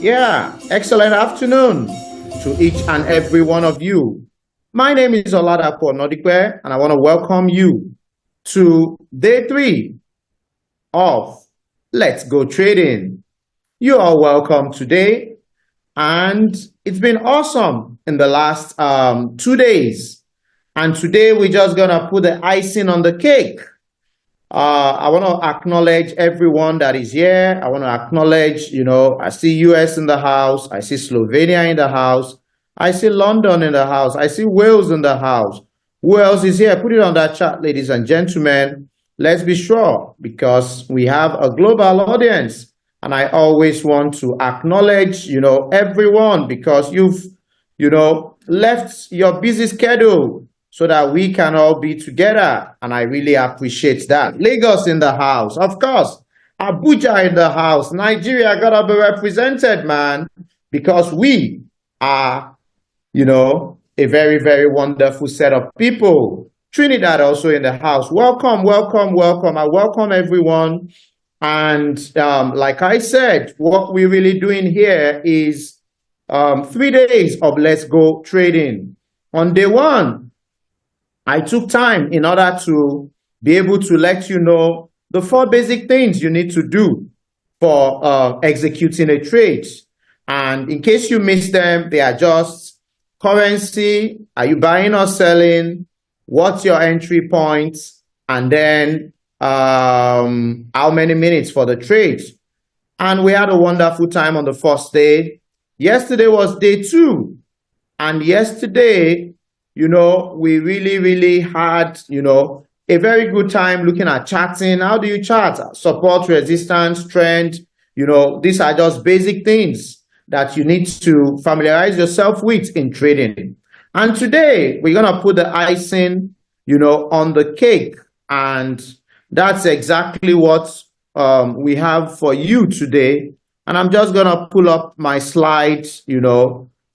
Yeah, excellent afternoon to each and every one of you. My name is Oladapo Nodikwe, and I want to welcome you to day three of Let's Go Trading. You are welcome today, and it's been awesome in the last 2 days. And today we're just gonna put the icing on the cake. I want to acknowledge everyone that is here. I want to acknowledge, I see US in the house. I see Slovenia in the house. I see London in the house. I see Wales in the house. Who else is here? Put it on that chat, ladies and gentlemen. Let's be sure because we have a global audience. And I always want to acknowledge, everyone because you've, left your busy schedule so that we can all be together. And I really appreciate that. Lagos in the house, of course. Abuja in the house. Nigeria gotta be represented, man, because we are, a very, very wonderful set of people. Trinidad also in the house. Welcome, welcome, welcome. I welcome everyone. And like I said, what we're really doing here is 3 days of Let's Go Trading. On day one, I took time in order to be able to let you know the 4 basic things you need to do for executing a trade. And in case you missed them, they are just currency, are you buying or selling, what's your entry points, and then how many minutes for the trade. And we had a wonderful time on the first day. Yesterday was day 2. And yesterday, we really, really had, a very good time looking at charting. How do you chart? Support, resistance, trend. These are just basic things that you need to familiarize yourself with in trading. And today, we're going to put the icing, on the cake. And that's exactly what we have for you today. And I'm just going to pull up my slides,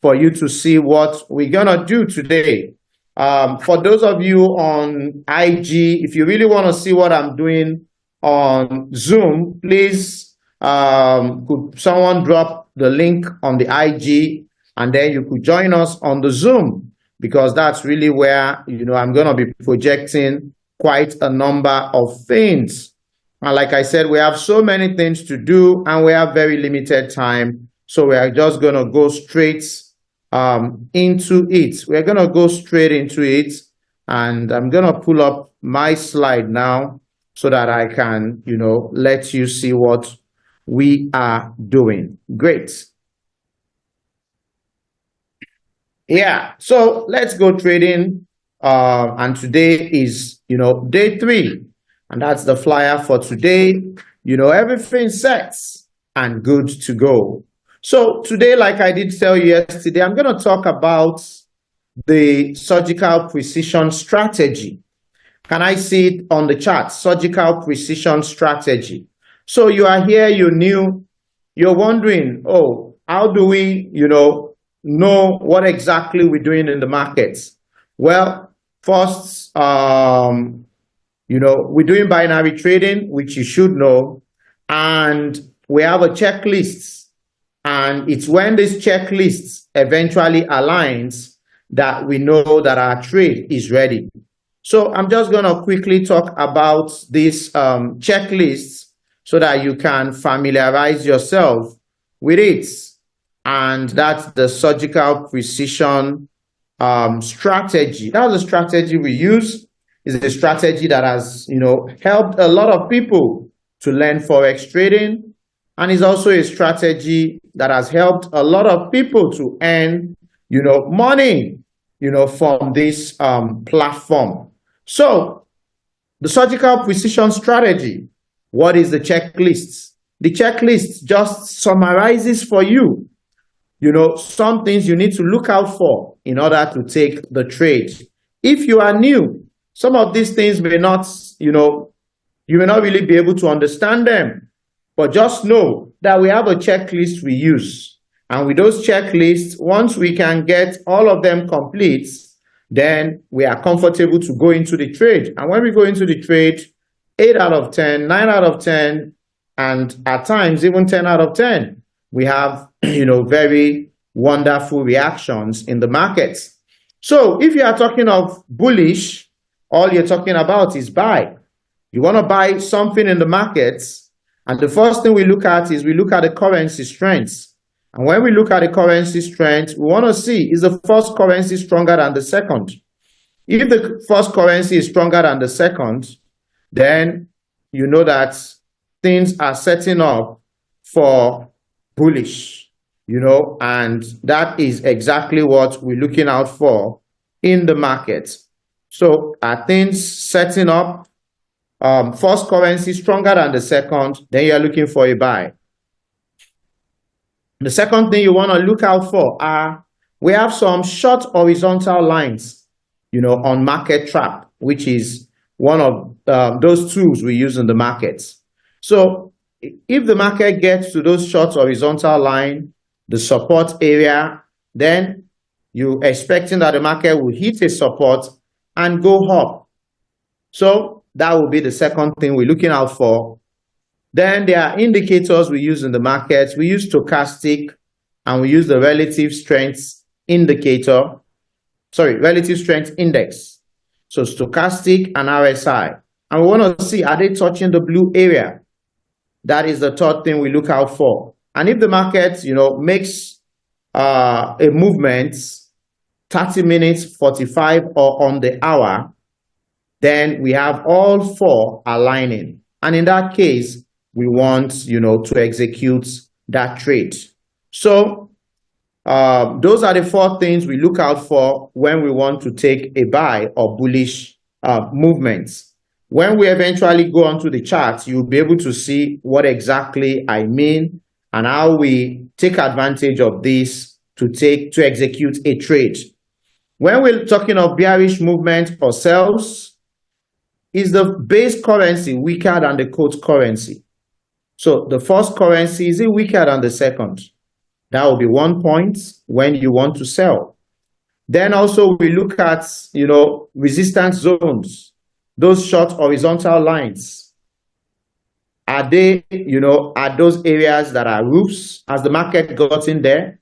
for you to see what we're going to do today. For those of you on IG, if you really want to see what I'm doing on Zoom, please, could someone drop the link on the IG and then you could join us on the Zoom because that's really where, I'm going to be projecting quite a number of things. And like I said, we have so many things to do and we have very limited time. So we are just going to go straight into it. We're going to go straight into it. And I'm going to pull up my slide now so that I can, let you see what we are doing. Great. Yeah. So let's go trading. And today is, day 3. And that's the flyer for today. Everything sets and good to go. So today, like I did tell you yesterday, I'm going to talk about the surgical precision strategy. Can I see it on the chart? Surgical precision strategy. So you are here, you're new, you're wondering, oh, how do we, know what exactly we're doing in the markets? Well, first, we're doing binary trading, which you should know, and we have a checklist. And it's when this checklist eventually aligns that we know that our trade is ready. So I'm just going to quickly talk about this checklist so that you can familiarize yourself with it. And that's the surgical precision strategy. That's the strategy we use. It's a strategy that has, helped a lot of people to learn Forex trading. And it's also a strategy that has helped a lot of people to earn, money, from this platform. So the surgical precision strategy, what is the checklist? The checklist just summarizes for you, some things you need to look out for in order to take the trade. If you are new, some of these things may not, you may not really be able to understand them. But just know that we have a checklist we use. And with those checklists, once we can get all of them complete, then we are comfortable to go into the trade. And when we go into the trade, 8 out of 10, 9 out of 10, and at times even 10 out of 10, we have, very wonderful reactions in the markets. So if you are talking of bullish, all you're talking about is buy. You want to buy something in the markets, and the first thing we look at is we look at the currency strength. And when we look at the currency strength, we want to see, is the first currency stronger than the second? If the first currency is stronger than the second, then you know that things are setting up for bullish, and that is exactly what we're looking out for in the market. So are things setting up? First currency stronger than the second, then you're looking for a buy. The second thing you want to look out for are, we have some short horizontal lines, on market trap, which is one of those tools we use in the markets. So if the market gets to those short horizontal line, the support area, then you're expecting that the market will hit a support and go up. So that will be the second thing we're looking out for. Then there are indicators we use in the markets. We use stochastic, and we use the relative strength indicator. Relative strength index. So stochastic and RSI. And we want to see, are they touching the blue area? That is the third thing we look out for. And if the market, makes a movement 30 minutes, 45, or on the hour, then we have all four aligning. And in that case, we want, to execute that trade. So those are the four things we look out for when we want to take a buy or bullish movements. When we eventually go onto the chart, you'll be able to see what exactly I mean and how we take advantage of this to execute a trade. When we're talking of bearish movement or sells, is the base currency weaker than the quote currency? So the first currency, is it weaker than the second? That will be 1 point when you want to sell. Then also we look at, resistance zones, those short horizontal lines. Are they, are those areas that are roofs? As the market got in there,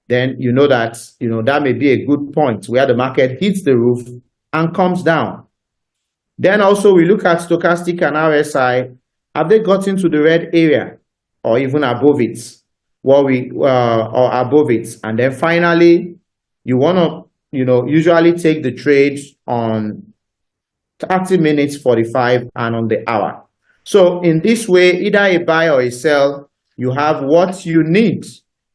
then that may be a good point where the market hits the roof and comes down. Then also we look at stochastic and RSI. Have they gotten to the red area or even above it? Or above it? And then finally, you want to, usually take the trade on 30 minutes, 45, and on the hour. So in this way, either a buy or a sell, you have what you need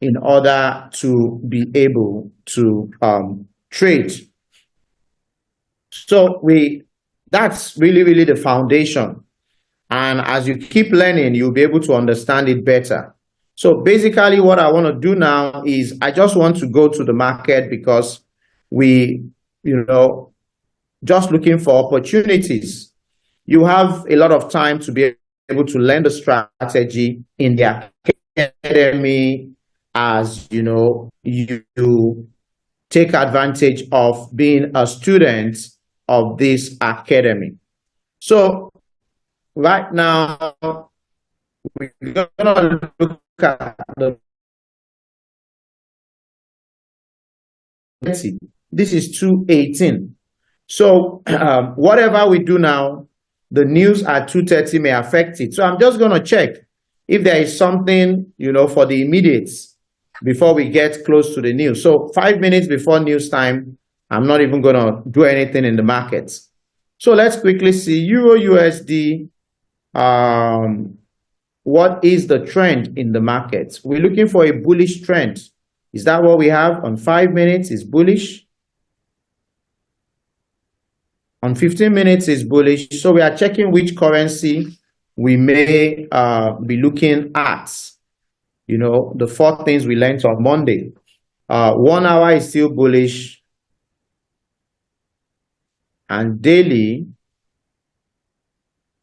in order to be able to trade. So that's really, really the foundation. And as you keep learning, you'll be able to understand it better. So basically what I want to do now is I just want to go to the market because we, just looking for opportunities. You have a lot of time to be able to learn the strategy in the academy as, you take advantage of being a student of this academy. So right now, we're going to look at the this is 218. So whatever we do now, the news at 2:30 may affect it. So I'm just going to check if there is something, for the immediates before we get close to the news. So 5 minutes before news time, I'm not even going to do anything in the markets. So let's quickly see Euro USD. What is the trend in the markets? We're looking for a bullish trend. Is that what we have on 5 minutes? Is bullish. On 15 minutes is bullish. So we are checking which currency we may be looking at. The four things we learned on Monday. 1 hour is still bullish. And daily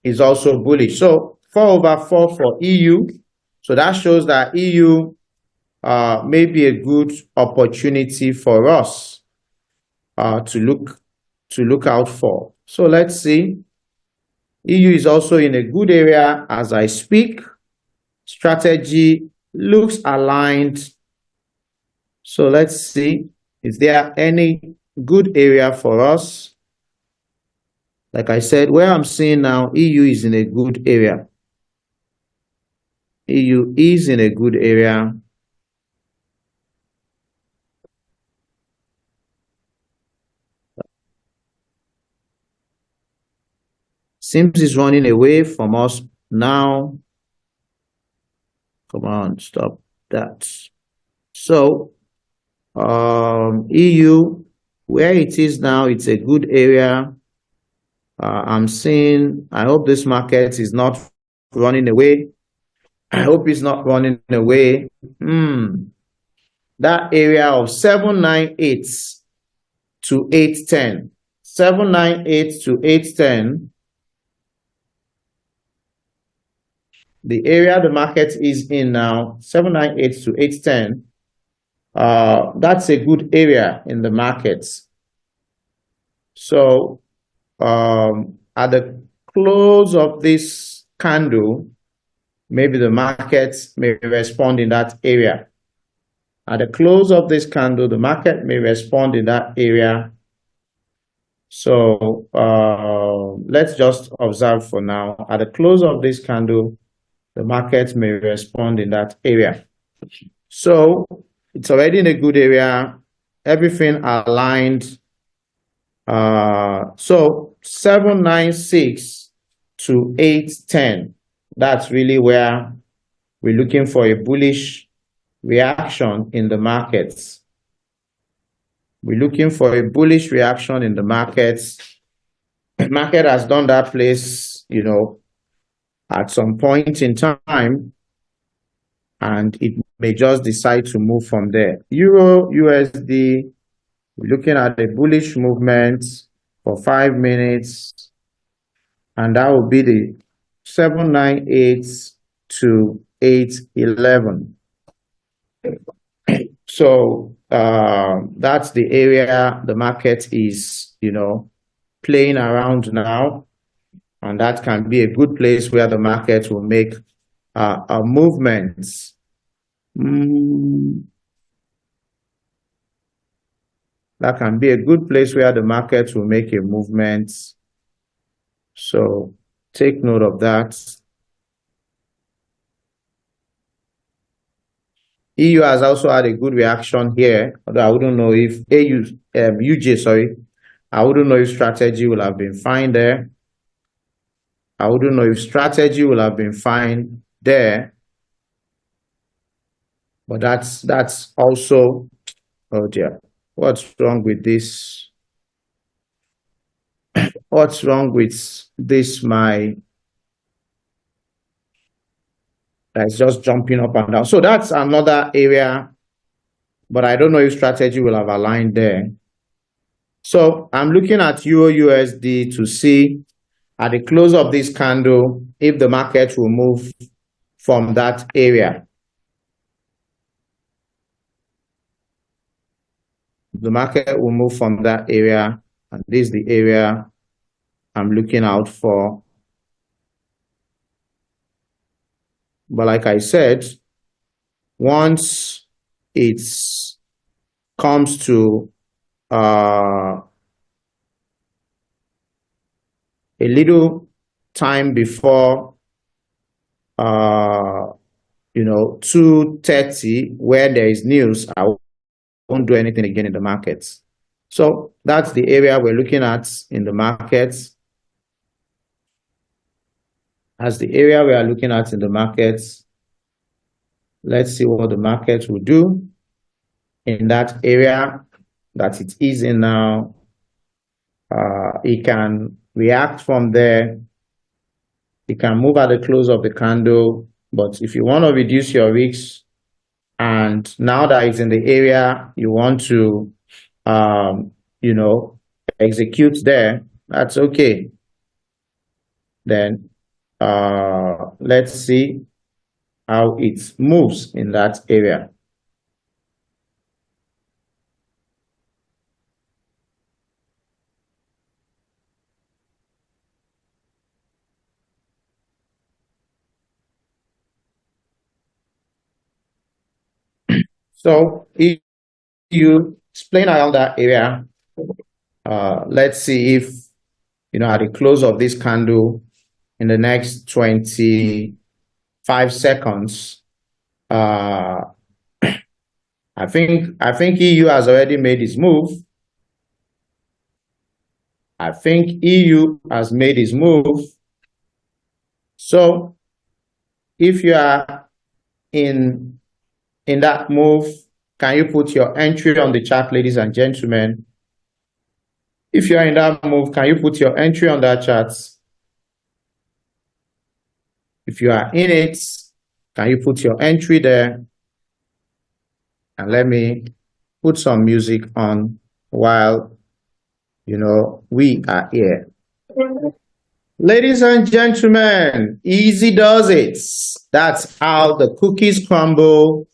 is also bullish. So 4/4 for EU. So that shows that EU may be a good opportunity for us to look out for. So let's see. EU is also in a good area as I speak. Strategy looks aligned. So let's see, is there any good area for us? Like I said, where I'm seeing now, EU is in a good area. EU is in a good area. Seems it's running away from us now. Come on, stop that. So, EU, where it is now, it's a good area. I'm seeing, I hope this market is not running away. I hope it's not running away. That area of 798 to 810. 798 to 810. The area the market is in now, 798 to 810. That's a good area in the markets. So at the close of this candle, maybe the market may respond in that area. At the close of this candle, the market may respond in that area. So let's just observe for now. At the close of this candle, the market may respond in that area. So it's already in a good area. Everything aligned. So 796 to 810. That's really where we're looking for a bullish reaction in the markets. We're looking for a bullish reaction in the markets. The market has done that place, at some point in time, and it may just decide to move from there. Euro USD, we're looking at a bullish movement for 5 minutes, and that will be the 798 to 811. So that's the area the market is, playing around now, and that can be a good place where the market will make a movement. That can be a good place where the market will make a movement. So take note of that. EU has also had a good reaction here, although I wouldn't know if UJ, sorry. I wouldn't know if strategy will have been fine there. I wouldn't know if strategy will have been fine there. But that's also, oh dear, what's wrong with this? What's wrong with this? That's just jumping up and down. So that's another area, but I don't know if strategy will have aligned there. So I'm looking at Euro USD to see at the close of this candle if the market will move from that area. The market will move from that area, and this is the area I'm looking out for. But like I said, once it comes to a little time before 2:30, where there is news, I won't do anything again in the markets. So that's the area we're looking at in the markets. As the area we are looking at in the markets. Let's see what the market will do in that area that it is in now. It can react from there. It can move at the close of the candle. But if you want to reduce your risks, and now that it's in the area you want to, execute there, that's okay. Then let's see how it moves in that area. So if you explain around that area, let's see if, at the close of this candle in the next 25 seconds, I think EU has already made its move. I think EU has made its move. So if you are in that move, can you put your entry on the chart, ladies and gentlemen? If you are in that move, can you put your entry on that chart? If you are in it, can you put your entry there? And let me put some music on while, we are here. Ladies and gentlemen, easy does it. That's how the cookies crumble.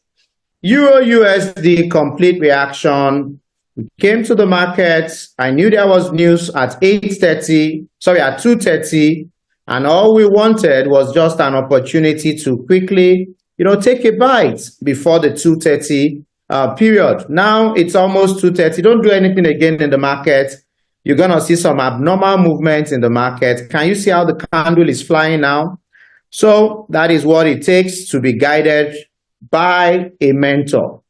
Euro USD complete reaction. We came to the market. I knew there was news at 8:30, at 2:30, and all we wanted was just an opportunity to quickly, take a bite before the 2:30 period. Now it's almost 2:30. Don't do anything again in the market. You're going to see some abnormal movements in the market. Can you see how the candle is flying now? So that is what it takes to be guided by a mentor.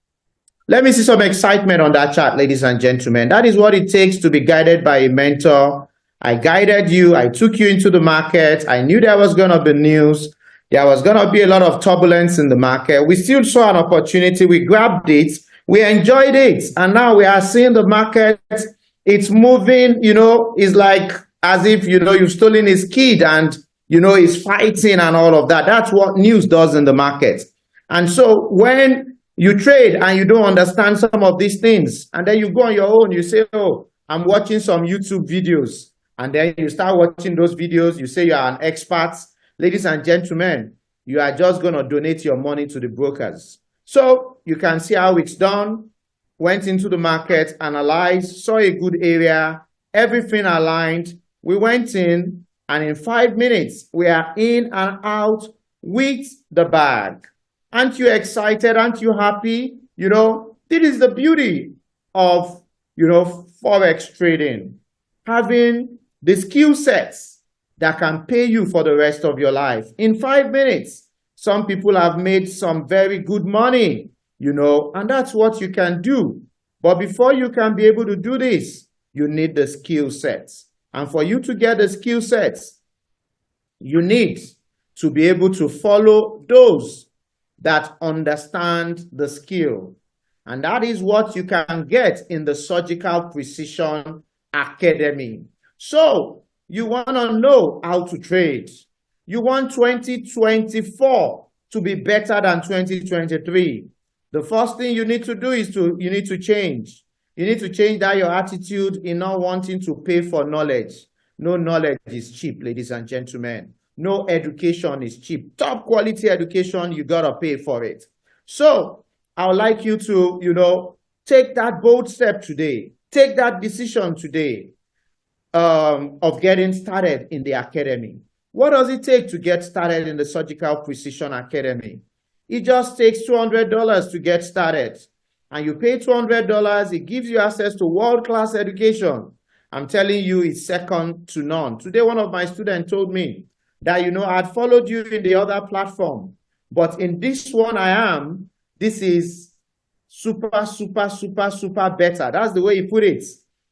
Let me see some excitement on that chart, ladies and gentlemen. That is what it takes to be guided by a mentor. I guided you. I took you into the market. I knew there was going to be news. There was going to be a lot of turbulence in the market. We still saw an opportunity. We grabbed it. We enjoyed it. And now we are seeing the market. It's moving, it's like as if, you've stolen his kid and, he's fighting and all of that. That's what news does in the market. And so when you trade and you don't understand some of these things, and then you go on your own, you say, oh, I'm watching some YouTube videos. And then you start watching those videos. You say you are an expert. Ladies and gentlemen, you are just going to donate your money to the brokers. So you can see how it's done. Went into the market, analyzed, saw a good area, everything aligned. We went in, and in 5 minutes, we are in and out with the bag. Aren't you excited? Aren't you happy? This is the beauty of, Forex trading. Having the skill sets that can pay you for the rest of your life. In 5 minutes, some people have made some very good money. And that's what you can do. But before you can be able to do this, you need the skill sets. And for you to get the skill sets, you need to be able to follow those that understand the skill. And that is what you can get in the Surgical Precision Academy. So you want to know how to trade. You want 2024 to be better than 2023. The first thing you need to do is you need to change. You need to change that your attitude in not wanting to pay for knowledge. No knowledge is cheap, ladies and gentlemen. No education is cheap. Top quality education, you got to pay for it. So I would like you to, take that bold step today. Take that decision today of getting started in the academy. What does it take to get started in the Surgical Precision Academy? It just takes $200 to get started. And you pay $200, it gives you access to world-class education. I'm telling you, it's second to none. Today, one of my students told me that, I'd followed you in the other platform. But in this one this is super, super, super, super better. That's the way he put it.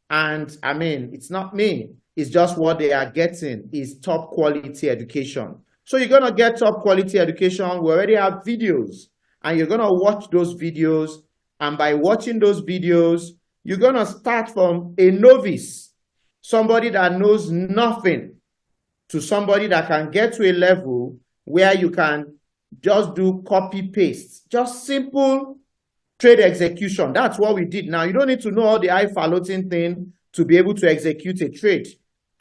And I mean, it's not me. It's just what they are getting is top quality education. So you're going to get top quality education. We already have videos, and you're going to watch those videos. And by watching those videos, you're going to start from a novice, somebody that knows nothing, to somebody that can get to a level where you can just do copy paste, just simple trade execution. That's what we did. Now, you don't need to know all the highfalutin thing to be able to execute a trade.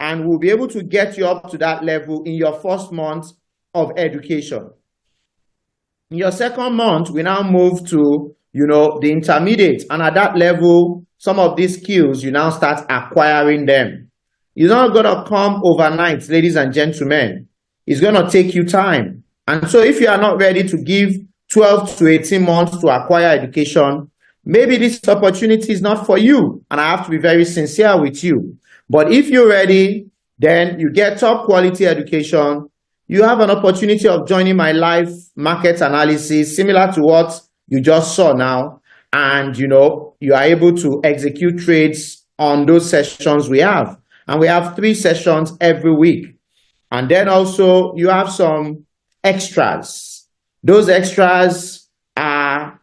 And we'll be able to get you up to that level in your first month of education. In your second month, we now move to, the intermediate. And at that level, some of these skills, you now start acquiring them. It's not going to come overnight, ladies and gentlemen. It's going to take you time. And so if you are not ready to give 12 to 18 months to acquire education, maybe this opportunity is not for you. And I have to be very sincere with you. But if you're ready, then you get top quality education. You have an opportunity of joining my live market analysis, similar to what you just saw now. And, you are able to execute trades on those sessions we have. And we have 3 sessions every week. And then also you have some extras. Those extras are,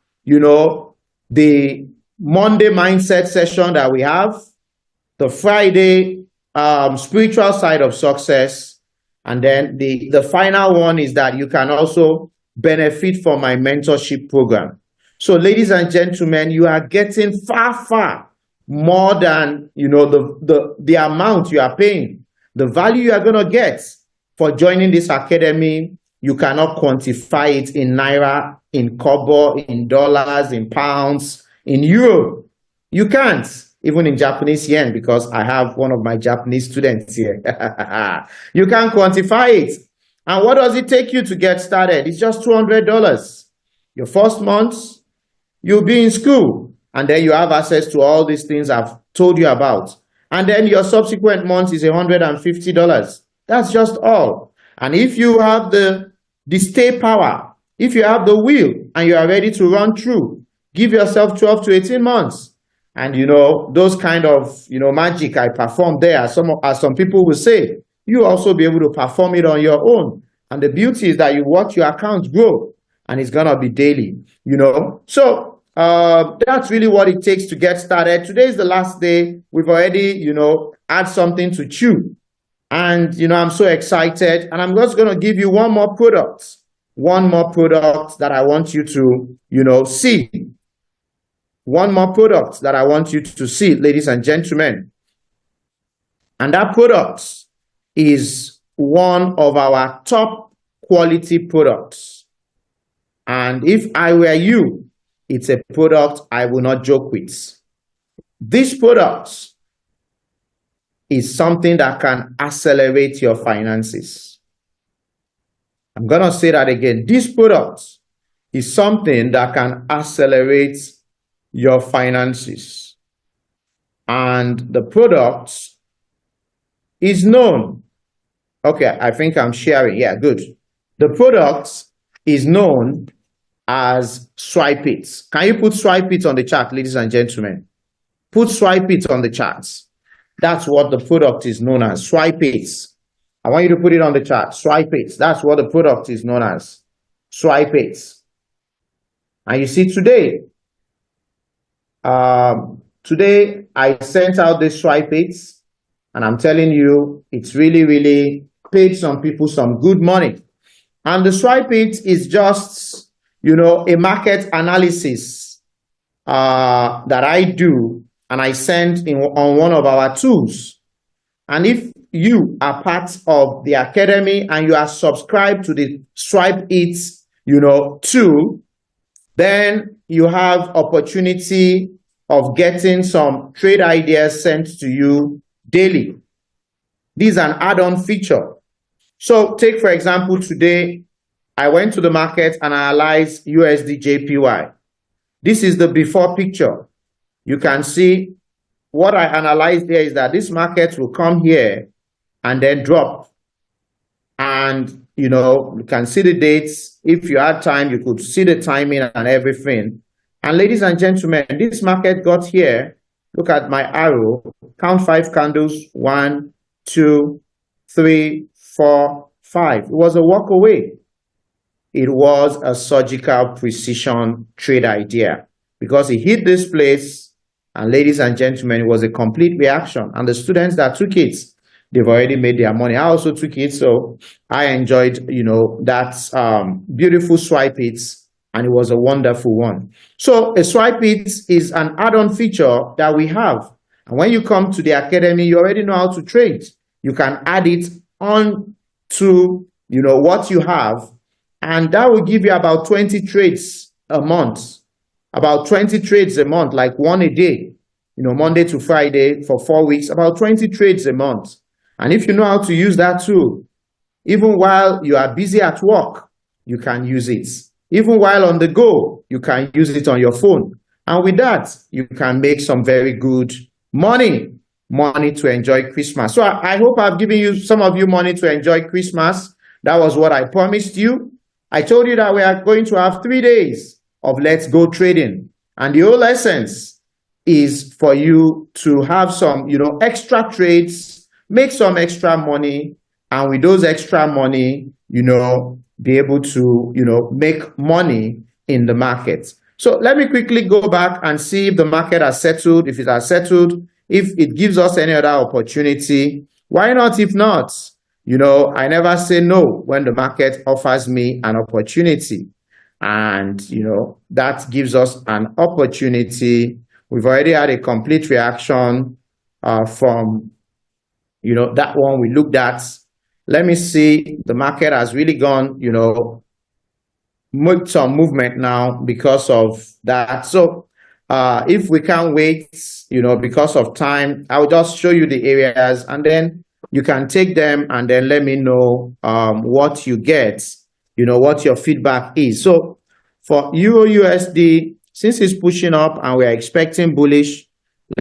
the Monday mindset session that we have, the Friday spiritual side of success, and then the final one is that you can also benefit from my mentorship program. So, ladies and gentlemen, you are getting far more than the amount you are paying. The value you are going to get for joining this academy, you cannot quantify it in naira, in kobo, in dollars, in pounds, in euro. You can't, even in Japanese yen, because I have one of my Japanese students here. You can't quantify it. And what does it take you to get started? It's just $200. Your first month, you'll be in school, and then you have access to all these things I've told you about. And then your subsequent month is $150. That's just all. And if you have the stay power, if you have the will, and you are ready to run through, give yourself 12 to 18 months. And, those kind of, magic I perform there, as some people will say, you also be able to perform it on your own. And the beauty is that you watch your account grow, and it's going to be daily, So that's really what it takes to get started. Today is the last day. We've already, had something to chew. And, I'm so excited. And I'm just going to give you one more product that I want you to, see. One more product that I want you to see, ladies and gentlemen. And that product is one of our top quality products. And if I were you, it's a product I will not joke with. This product is something that can accelerate your finances. I'm going to say that again. This product is something that can accelerate your finances. And the product is known. Okay, I think I'm sharing. Yeah, good. The product is known as Swipe It. Can you put Swipe It on the chart, ladies and gentlemen? Put Swipe It on the charts. That's what the product is known as. Swipe It. I want you to put it on the chart. Swipe It. That's what the product is known as. Swipe It. And you see today, I sent out this Swipe It, and I'm telling you, it's really paid some people some good money. And the Swipe It is just, a market analysis that I do, and I send on one of our tools. And if you are part of the academy and you are subscribed to the Swipe It, tool, then you have opportunity of getting some trade ideas sent to you daily. This is an add-on feature. So take, for example, today, I went to the market and analyzed USD JPY. This is the before picture. You can see what I analyzed there is that this market will come here and then drop. And, you can see the dates. If you had time, you could see the timing and everything. And ladies and gentlemen, this market got here. Look at my arrow. Count 5 candles. 1, 2, 3, 4, 5. It was a walk away. It was a surgical precision trade idea because it hit this place. And ladies and gentlemen, it was a complete reaction. And the students that took it, they've already made their money. I also took it. So I enjoyed, that beautiful Swipe It. And it was a wonderful one. So a Swipe It is an add-on feature that we have. And when you come to the academy, you already know how to trade. You can add it on to, what you have. And that will give you about 20 trades a month. About 20 trades a month, like one a day. Monday to Friday for 4 weeks, about 20 trades a month. And if you know how to use that tool, even while you are busy at work, you can use it. Even while on the go, you can use it on your phone. And with that, you can make some very good money to enjoy Christmas. So I hope I've given you, some of you, money to enjoy Christmas. That was what I promised you. I told you that we are going to have 3 days of Let's Go Trading. And the whole essence is for you to have some, extra trades, make some extra money, and with those extra money, be able to, make money in the market. So let me quickly go back and see if the market has settled. If it has settled, if it gives us any other opportunity, why not? If not, I never say no when the market offers me an opportunity. And, that gives us an opportunity. We've already had a complete reaction from, that one we looked at. Let me see, the market has really gone, make some movement now because of that. So if we can't wait, because of time, I will just show you the areas and then you can take them and then let me know what you get, what your feedback is. So for Euro USD, since it's pushing up and we're expecting bullish,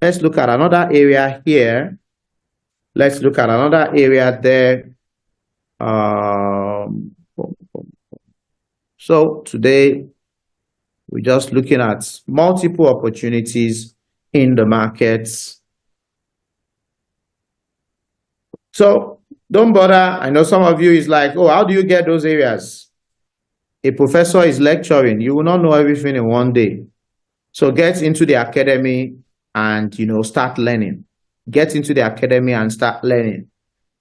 let's look at another area here. Let's look at another area there. So today, we're just looking at multiple opportunities in the markets. So don't bother. I know some of you is like, oh, how do you get those areas? A professor is lecturing. You will not know everything in one day. So get into the academy and, start learning. Get into the academy and start learning.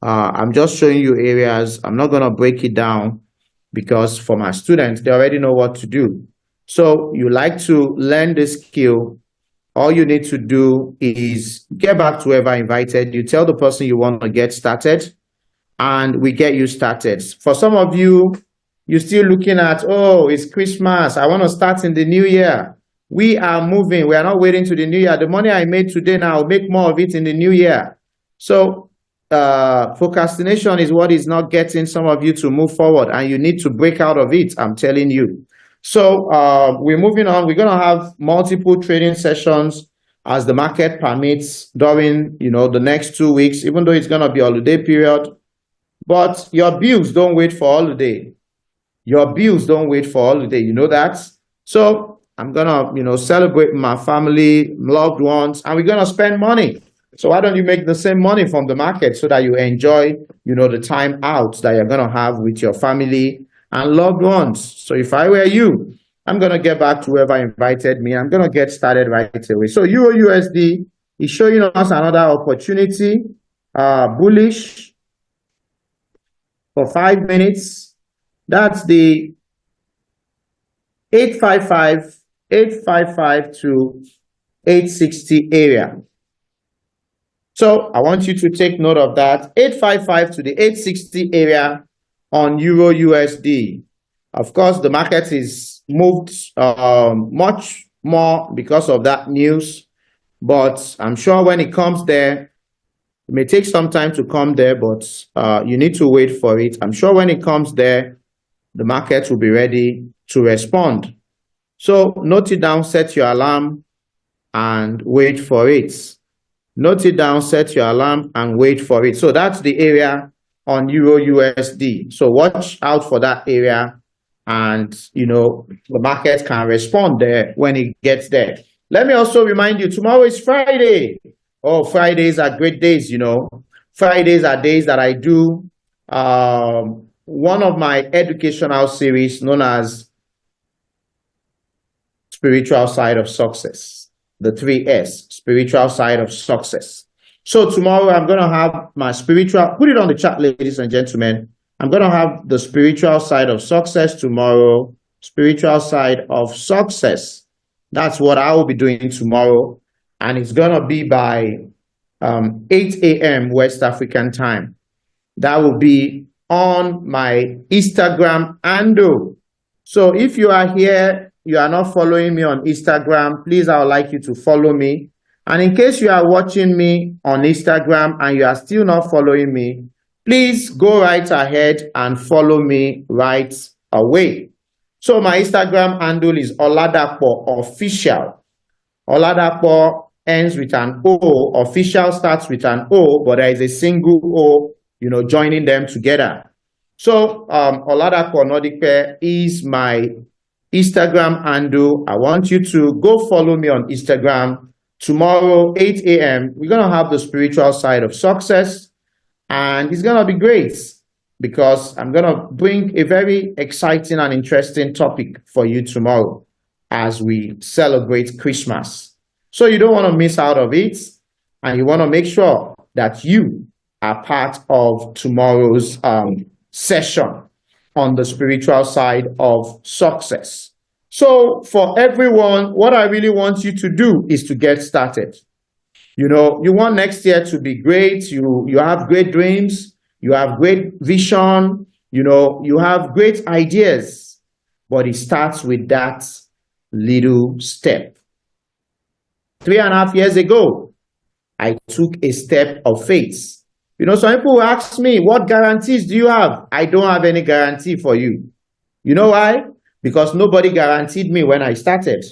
I'm just showing you areas. I'm not going to break it down because for my students, they already know what to do. So you like to learn the skill. All you need to do is get back to whoever invited you. Tell the person you want to get started and we get you started. For some of you, you're still looking at, oh, it's Christmas. I want to start in the new year. We are moving. We are not waiting to the new year. The money I made today now, I'll make more of it in the new year. So procrastination is what is not getting some of you to move forward, and you need to break out of it, I'm telling you. So we're moving on. We're going to have multiple trading sessions as the market permits during, the next 2 weeks, even though it's going to be a holiday period. But your bills don't wait for holiday. Your bills don't wait for holiday. You know that? So I'm going to, celebrate my family, loved ones, and we're going to spend money. So why don't you make the same money from the market so that you enjoy, the time out that you're going to have with your family and loved ones. So if I were you, I'm going to get back to whoever invited me. I'm going to get started right away. So Euro USD is showing us another opportunity, bullish for 5 minutes. That's the 855 to 860 area. So I want you to take note of that. 855 to the 860 area on Euro USD. Of course, the market is moved much more because of that news. But I'm sure when it comes there, it may take some time to come there, but you need to wait for it. I'm sure when it comes there, the market will be ready to respond. So note it down, set your alarm, and wait for it. Note it down, set your alarm, and wait for it. So that's the area on Euro USD. So watch out for that area, and the market can respond there when it gets there. Let me also remind you, tomorrow is Friday. Oh, Fridays are great days, Fridays are days that I do one of my educational series known as Spiritual Side of Success. The 3S, spiritual side of success. So tomorrow I'm going to have my spiritual, put it on the chat, ladies and gentlemen. I'm going to have the spiritual side of success tomorrow, spiritual side of success. That's what I will be doing tomorrow. And it's going to be by 8 a.m. West African time. That will be on my Instagram handle. So if you are here, you are not following me on Instagram, please, I would like you to follow me. And in case you are watching me on Instagram and you are still not following me, please go right ahead and follow me right away. So my Instagram handle is Oladapo Official. Oladapo ends with an O. Official starts with an O, but there is a single O, joining them together. So Oladapo Nodikpe is my Instagram handle. I want you to go follow me on Instagram. Tomorrow, 8 a.m., we're going to have the spiritual side of success, and it's going to be great because I'm going to bring a very exciting and interesting topic for you tomorrow as we celebrate Christmas. So you don't want to miss out of it, and you want to make sure that you are part of tomorrow's session on the spiritual side of success. So for everyone, what I really want you to do is to get started. You want next year to be great. You have great dreams. You have great vision. You have great ideas. But it starts with that little step. 3.5 years ago, I took a step of faith. Some people will ask me, what guarantees do you have? I don't have any guarantee for you. You know why? Because nobody guaranteed me when I started.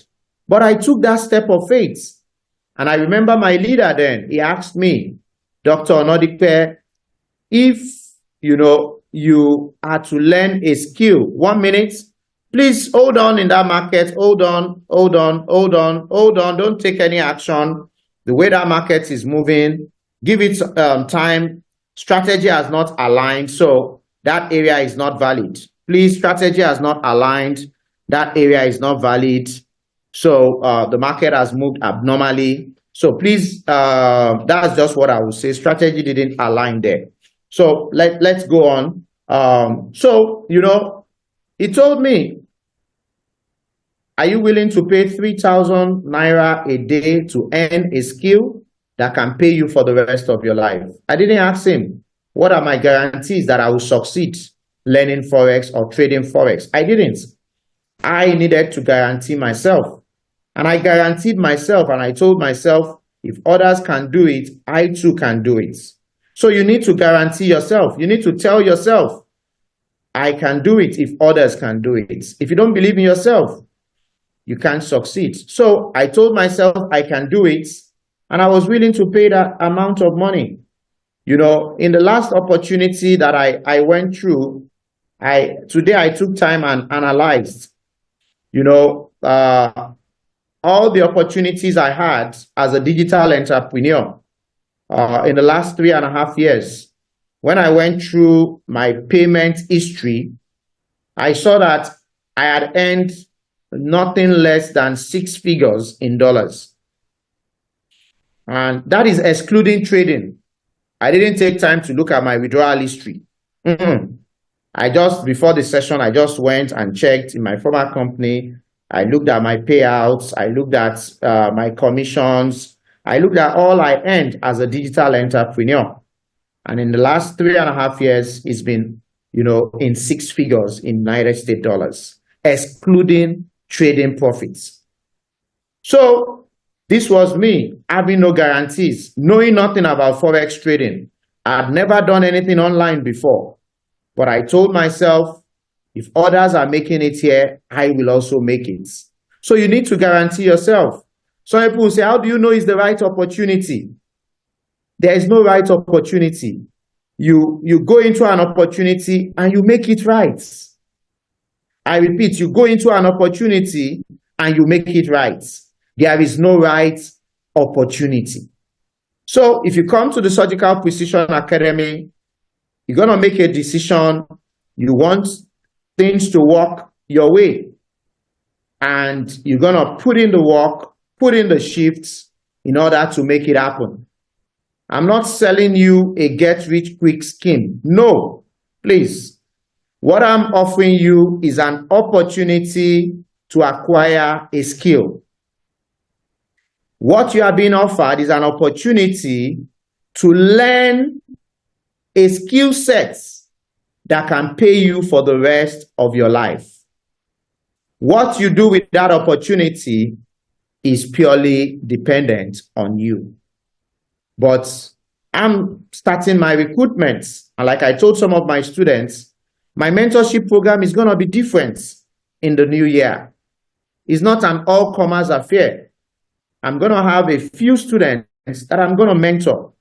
But I took that step of faith. And I remember my leader then, he asked me, Dr. Onodikpe, if, you are to learn a skill, 1 minute, please hold on in that market, hold on. Don't take any action. The way that market is moving, give it time. Strategy has not aligned, so that area is not valid. Please, strategy has not aligned. That area is not valid. So the market has moved abnormally. So please, that's just what I would say. Strategy didn't align there. So let's go on. He told me, are you willing to pay 3,000 Naira a day to earn a skill that can pay you for the rest of your life? I didn't ask him, what are my guarantees that I will succeed learning Forex or trading Forex? I didn't. I needed to guarantee myself. And I guaranteed myself, and I told myself, if others can do it, I too can do it. So you need to guarantee yourself. You need to tell yourself, I can do it if others can do it. If you don't believe in yourself, you can't succeed. So I told myself I can do it, and I was willing to pay that amount of money. In the last opportunity that I went through, today I took time and analyzed, all the opportunities I had as a digital entrepreneur in the last 3.5 years. When I went through my payment history, I saw that I had earned nothing less than 6 figures in dollars. And that is excluding trading. I didn't take time to look at my withdrawal history. Before the session, I just went and checked in my former company. I looked at my payouts. I looked at my commissions. I looked at all I earned as a digital entrepreneur. And in the last 3.5 years, it's been, in 6 figures in United States dollars, excluding trading profits. So this was me having no guarantees, knowing nothing about Forex trading. I had never done anything online before, but I told myself, if others are making it here, I will also make it. So you need to guarantee yourself. Some people will say, how do you know it's the right opportunity? There is no right opportunity. You go into an opportunity and you make it right. I repeat, you go into an opportunity and you make it right. There is no right opportunity. So if you come to the Surgical Precision Academy, you're going to make a decision. You want things to work your way. And you're going to put in the work, put in the shifts in order to make it happen. I'm not selling you a get-rich-quick scheme. No, please. What I'm offering you is an opportunity to acquire a skill. What you are being offered is an opportunity to learn a skill set that can pay you for the rest of your life. What you do with that opportunity is purely dependent on you. But I'm starting my recruitment. And like I told some of my students, my mentorship program is going to be different. in the new year. It's not an all-comers affair. I'm going to have a few students that I'm going to mentor,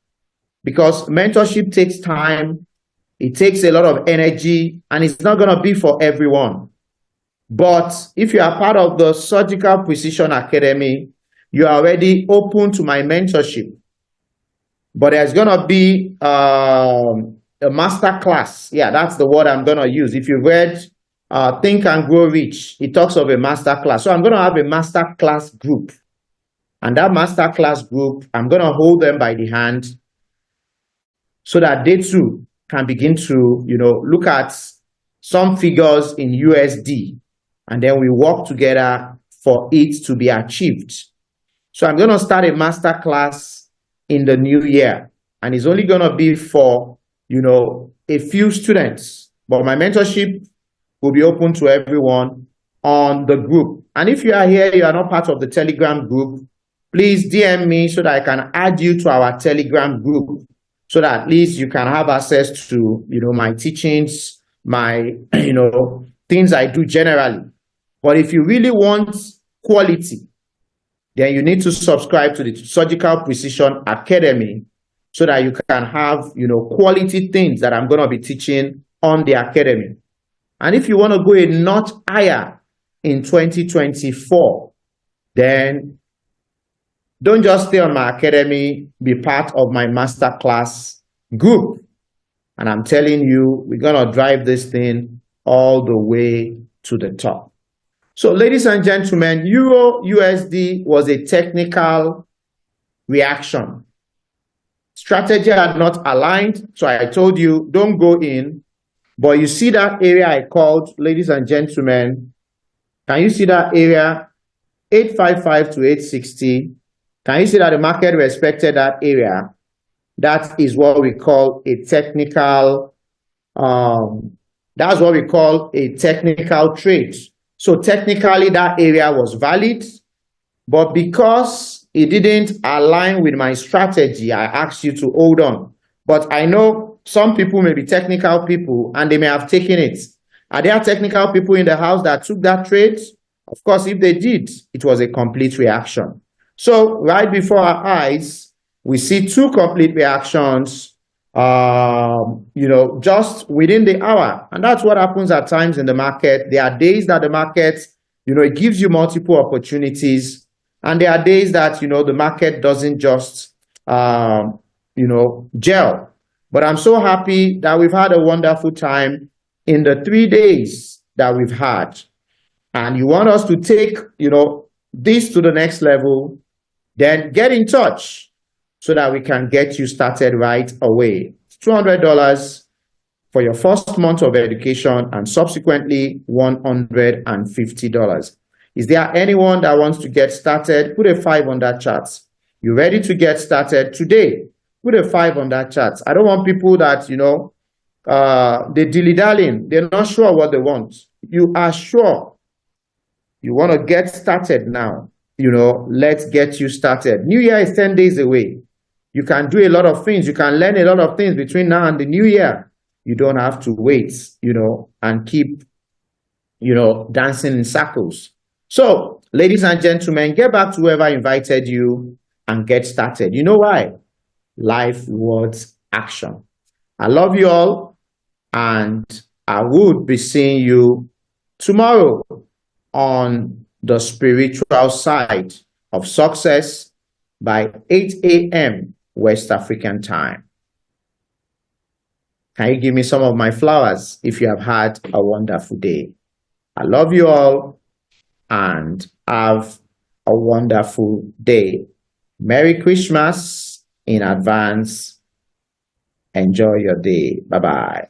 because mentorship takes time, it takes a lot of energy, and it's not going to be for everyone. But if you are part of the Surgical Precision Academy, you are already open to my mentorship. But there's going to be a master class. Yeah, that's the word I'm going to use. If you read Think and Grow Rich, it talks of a master class. So I'm going to have a master class group. And that master class group, I'm going to hold them by the hand so that they too can begin to, look at some figures in USD. And then we work together for it to be achieved. So I'm going to start a master class in the new year. And it's only going to be for, a few students. But my mentorship will be open to everyone on the group. And if you are here, you are not part of the Telegram group, please DM me so that I can add you to our Telegram group, so that at least you can have access to, my teachings, my, things I do generally. But if you really want quality, then you need to subscribe to the Surgical Precision Academy so that you can have, quality things that I'm going to be teaching on the academy. And if you want to go a notch higher in 2024, then don't just stay on my academy, be part of my masterclass group. And I'm telling you, we're going to drive this thing all the way to the top. So, ladies and gentlemen, Euro USD was a technical reaction. Strategy had not aligned, so I told you, don't go in. But you see that area I called, ladies and gentlemen, can you see that area? 855 to 860. Can you see that the market respected that area? That is what we call a technical, that's what we call a technical trade. So technically that area was valid, but because it didn't align with my strategy, I asked you to hold on. But I know some people may be technical people and they may have taken it. Are there technical people in the house that took that trade? Of course, if they did, it was a complete reaction. So right before our eyes, we see two complete reactions, just within the hour. And that's what happens at times in the market. There are days that the market, it gives you multiple opportunities. And there are days that, the market doesn't just, gel. But I'm so happy that we've had a wonderful time in the 3 days that we've had. And you want us to take, this to the next level, then get in touch so that we can get you started right away. $200 for your first month of education and subsequently $150. Is there anyone that wants to get started? Put a 5 on that chart. You ready to get started today? Put a 5 on that chart. I don't want people that, they're dilly-dallying. They're not sure what they want. You are sure. You want to get started now. Let's get you started. New Year is 10 days away. You can do a lot of things. You can learn a lot of things between now and the new year. You don't have to wait, and keep, dancing in circles. So, ladies and gentlemen, get back to whoever invited you and get started. You know why? Life rewards action. I love you all, and I would be seeing you tomorrow on the spiritual side of success by 8 a.m. West African time. Can you give me some of my flowers if you have had a wonderful day? I love you all and have a wonderful day. Merry Christmas in advance. Enjoy your day. Bye-bye.